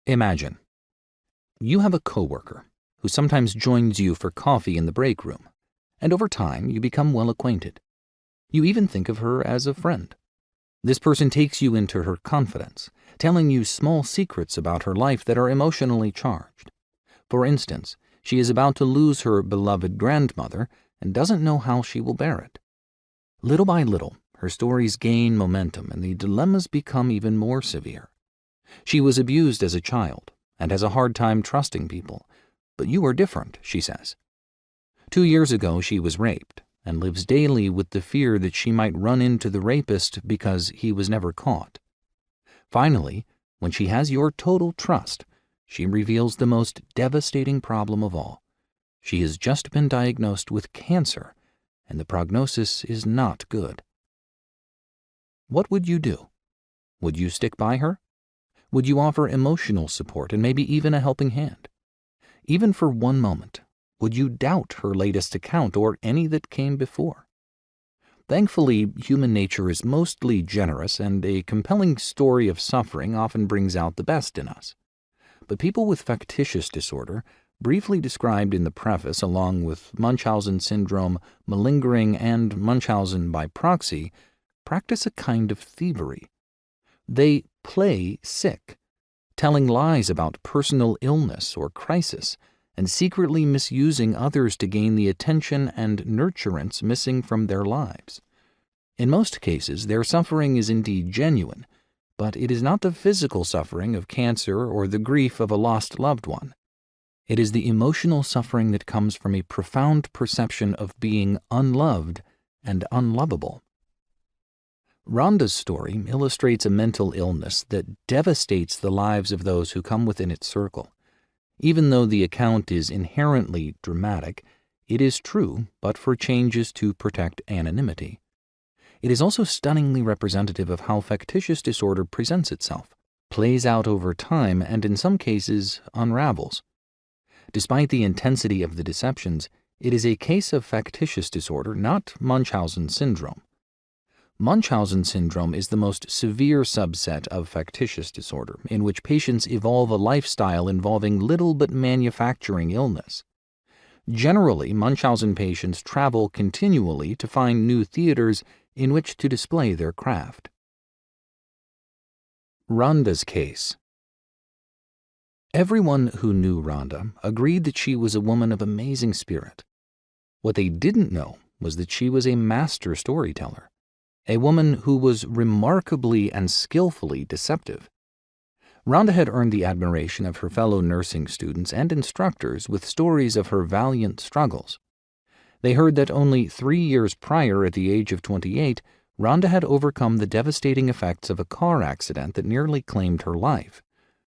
Imagine you have a coworker who sometimes joins you for coffee in the break room, and over time you become well acquainted. You even think of her as a friend. This person takes you into her confidence, telling you small secrets about her life that are emotionally charged. For instance, she is about to lose her beloved grandmother and doesn't know how she will bear it. Little by little, her stories gain momentum and the dilemmas become even more severe. She was abused as a child and has a hard time trusting people, but you are different, she says. 2 years ago, she was raped and lives daily with the fear that she might run into the rapist because he was never caught. Finally, when she has your total trust, she reveals the most devastating problem of all. She has just been diagnosed with cancer, and the prognosis is not good. What would you do? Would you stick by her? Would you offer emotional support and maybe even a helping hand? Even for one moment, would you doubt her latest account or any that came before? Thankfully, human nature is mostly generous, and a compelling story of suffering often brings out the best in us. But people with factitious disorder, briefly described in the preface along with Munchausen syndrome, malingering, and Munchausen by proxy, practice a kind of thievery. They play sick, telling lies about personal illness or crisis, and secretly misusing others to gain the attention and nurturance missing from their lives. In most cases, their suffering is indeed genuine, but it is not the physical suffering of cancer or the grief of a lost loved one. It is the emotional suffering that comes from a profound perception of being unloved and unlovable. Rhonda's story illustrates a mental illness that devastates the lives of those who come within its circle. Even though the account is inherently dramatic, it is true, but for changes to protect anonymity. It is also stunningly representative of how factitious disorder presents itself, plays out over time, and in some cases unravels. Despite the intensity of the deceptions, it is a case of factitious disorder, not Munchausen syndrome. Munchausen syndrome is the most severe subset of factitious disorder, in which patients evolve a lifestyle involving little but manufacturing illness. Generally, Munchausen patients travel continually to find new theaters in which to display their craft. Rhonda's case. Everyone who knew Rhonda agreed that she was a woman of amazing spirit. What they didn't know was that she was a master storyteller, a woman who was remarkably and skillfully deceptive. Rhonda had earned the admiration of her fellow nursing students and instructors with stories of her valiant struggles. They heard that only 3 years prior, at the age of 28, Rhonda had overcome the devastating effects of a car accident that nearly claimed her life.